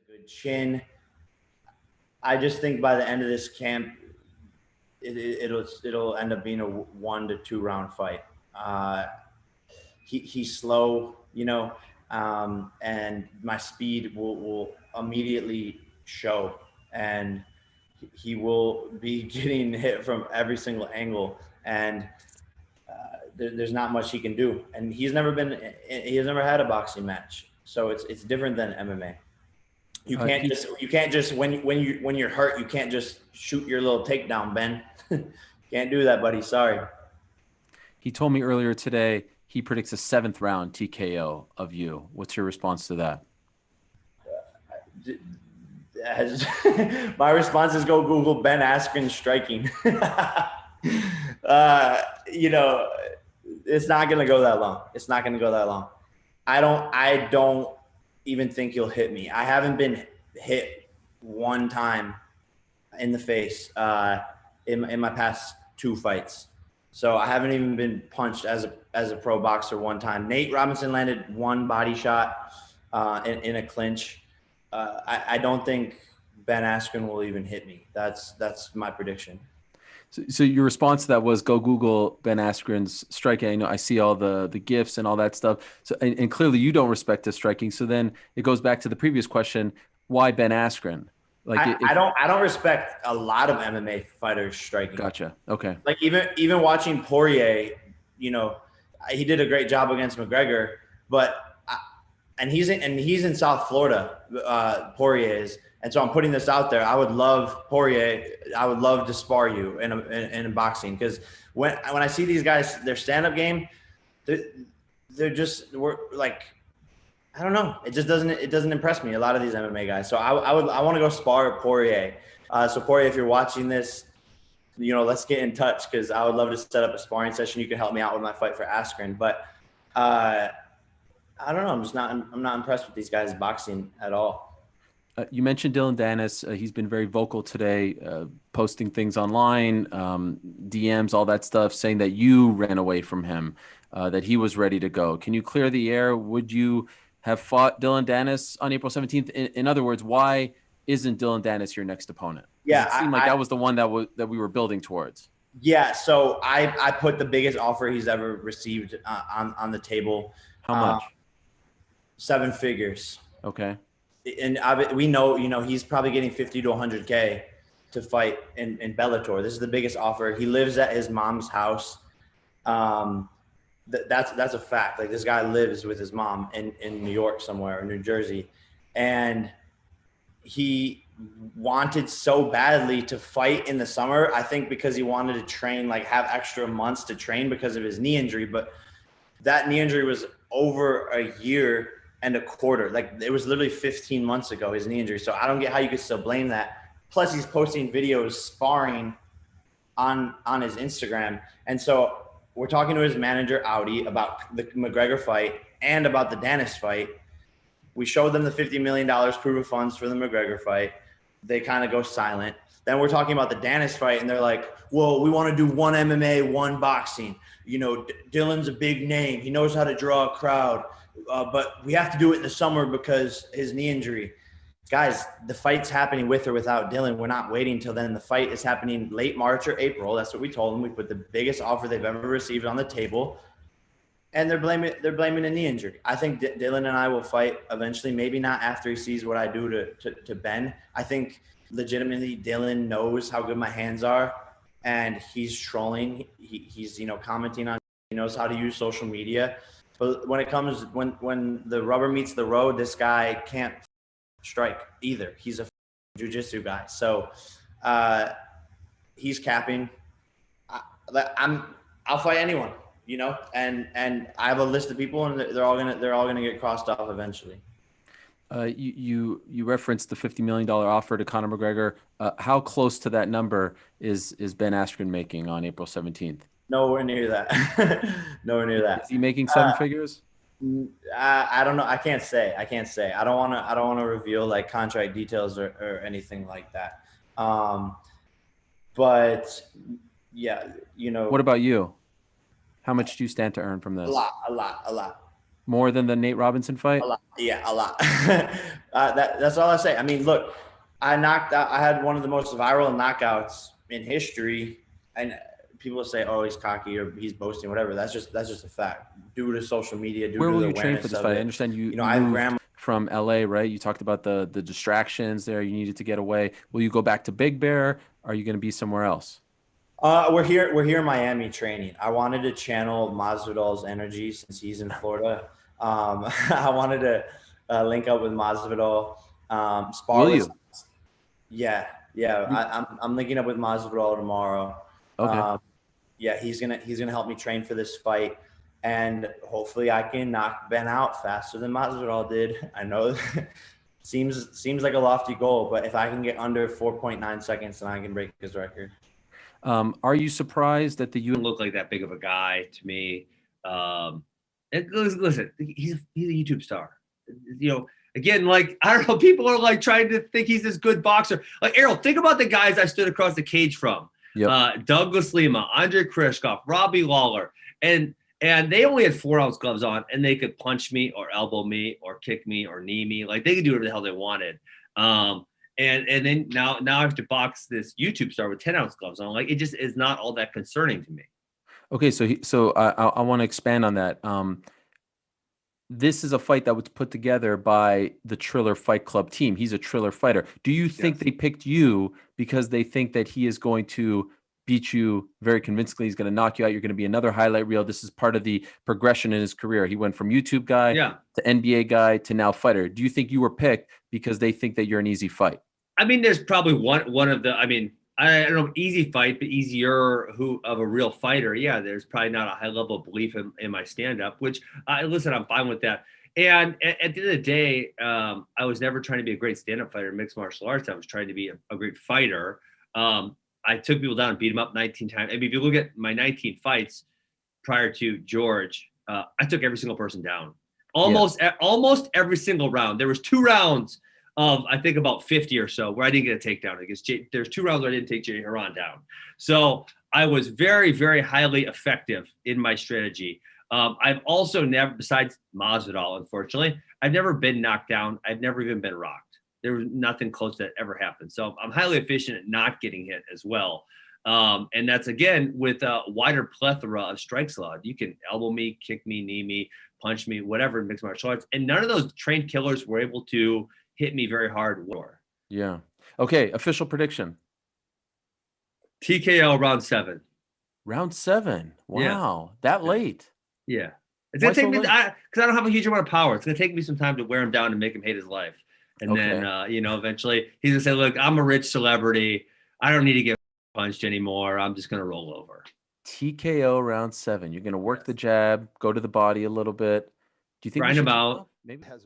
good chin. I just think by the end of this camp, it'll end up being a 1 to 2 round fight. Uh, he's slow, and my speed will immediately show, and he will be getting hit from every single angle, and there's not much he can do. And he has never had a boxing match, so it's different than MMA. You can't just when you're hurt, you can't just shoot your little takedown, Ben. Can't do that, buddy. Sorry. He told me earlier today he predicts a 7th-round TKO of you. What's your response to that? My response is go Google Ben Askren striking. It's not gonna go that long. It's not gonna go that long. I don't even think he'll hit me. I haven't been hit one time in the face in my past 2 fights. So I haven't even been punched as a pro boxer one time. Nate Robinson landed one body shot in a clinch. I don't think Ben Askren will even hit me. That's my prediction. So your response to that was go Google Ben Askren's striking. I know I see all the gifs and all that stuff. So and clearly you don't respect his striking. So then it goes back to the previous question: why Ben Askren? I don't respect a lot of MMA fighters striking. Gotcha. Okay. Like even watching Poirier, he did a great job against McGregor, but and he's in South Florida. Poirier is. And so I'm putting this out there. I would love Poirier. I would love to spar you in boxing, because when I see these guys, their stand-up game, we're like, I don't know. It doesn't impress me. A lot of these MMA guys. So I want to go spar Poirier. So Poirier, if you're watching this, let's get in touch, because I would love to set up a sparring session. You can help me out with my fight for Askren. But I don't know. I'm not impressed with these guys boxing at all. You mentioned Dylan Dennis. He's been very vocal today, posting things online, DMs, all that stuff, saying that you ran away from him, that he was ready to go. Can you clear the air? Would you have fought Dylan Dennis on April 17th? In other words, why isn't Dylan Dennis your next opponent? Yeah, it seemed like that was the one that we were building towards. Yeah, so I put the biggest offer he's ever received on the table. How much? 7 figures. Okay. And we know, he's probably getting 50 to 100K to fight in Bellator. This is the biggest offer. He lives at his mom's house. That's a fact. Like, this guy lives with his mom in New York somewhere, or New Jersey. And he wanted so badly to fight in the summer, I think because he wanted to train, like have extra months to train because of his knee injury. But that knee injury was over a year and a quarter. Like, it was literally 15 months ago, his knee injury. So I don't get how you could still blame that. Plus, he's posting videos sparring on his Instagram. And so we're talking to his manager, Audi, about the McGregor fight and about the Dennis fight. We showed them the $50 million proof of funds for the McGregor fight. They kind of go silent. Then we're talking about the Dennis fight, and they're like, well, we want to do one MMA, one boxing. Dylan's a big name. He knows how to draw a crowd. But we have to do it in the summer because his knee injury. Guys, the fight's happening with or without Dylan. We're not waiting till then. The fight is happening late March or April. That's what we told them. We put the biggest offer they've ever received on the table, and they're blaming a knee injury. I think Dylan and I will fight eventually. Maybe not after he sees what I do to Ben. I think legitimately Dylan knows how good my hands are, and he's trolling. He's commenting on. He knows how to use social media. But when the rubber meets the road, this guy can't strike either. He's a jiu-jitsu guy. So he's capping. I'll fight anyone, and I have a list of people, and they're all gonna get crossed off eventually. You referenced the $50 million offer to Conor McGregor. How close to that number is Ben Askren making on April 17th? Nowhere near that. Nowhere near that. Is he making 7 figures? I don't know. I can't say. I don't want to reveal like contract details or anything like that. But yeah, What about you? How much do you stand to earn from this? A lot. More than the Nate Robinson A fight? lot. Yeah, a lot. That's all I say. I mean, look, I knocked out. I had one of the most viral knockouts in history, and people say, "Oh, he's cocky or he's boasting, whatever." That's just a fact. Due to social media, due Where to will the you train for awareness this of fight? I it. understand you You know, you I have moved grandma. from LA, right? You talked about the distractions there. You needed to get away. Will you go back to Big Bear? Are you going to be somewhere else? We're here. We're here in Miami training. I wanted to channel Masvidal's energy since he's in Florida. I wanted to link up with Masvidal, spar Will with. you? Yeah, yeah. I'm linking up with Masvidal tomorrow. Okay. Um, yeah, he's gonna help me train for this fight, and hopefully I can knock Ben out faster than Masvidal did. I know seems like a lofty goal, but if I can get under 4.9 seconds, then I can break his record. Are you surprised that the U? Look like that big of a guy to me. Listen, he's a YouTube star. You know, again, like I don't know, people are like trying to think he's this good boxer. Like Ariel, think about the guys I stood across the cage from. Yep. Douglas Lima, Andre Krishkov, Robbie Lawler, and they only had 4-ounce gloves on, and they could punch me or elbow me or kick me or knee me. Like they could do whatever the hell they wanted. And then now I have to box this YouTube star with 10-ounce gloves on. Like it just is not all that concerning to me. Okay, so I want to expand on that. This is a fight that was put together by the Triller Fight Club team. He's a Triller fighter. Do you think Yes. they picked you because they think that he is going to beat you very convincingly? He's going to knock you out. You're going to be another highlight reel. This is part of the progression in his career. He went from YouTube guy Yeah. to NBA guy to now fighter. Do you think you were picked because they think that you're an easy fight? I mean, there's probably one of the. I mean, I don't know, easy fight, but easier who of a real fighter. Yeah, there's probably not a high level of belief in my stand up, which listen, I'm fine with that. And at the end of the day, I was never trying to be a great stand up fighter in mixed martial arts. I was trying to be a great fighter. I took people down and beat them up 19 times. I mean, if you look at my 19 fights prior to George, I took every single person down. Almost every single round. There was 2 rounds of I think about 50 or so where I didn't get a takedown. Because there's 2 rounds where I didn't take Jay Haran down. So I was very, very highly effective in my strategy. I've also never, besides Masvidal, unfortunately, I've never been knocked down. I've never even been rocked. There was nothing close that ever happened. So I'm highly efficient at not getting hit as well. And that's again with a wider plethora of strikes allowed. You can elbow me, kick me, knee me, punch me, whatever in mixed martial arts. And none of those trained killers were able to hit me very hard. Yeah. Okay. Official prediction. TKO round 7. Round 7. Yeah. Wow. That late. Yeah. It's Why going to take so me, late? because I don't have a huge amount of power. It's going to take me some time to wear him down and make him hate his life. And Okay. then, eventually he's going to say, look, I'm a rich celebrity. I don't need to get punched anymore. I'm just going to roll over. TKO round 7. You're going to work the jab, go to the body a little bit. Do you think we Grind him should out. maybe has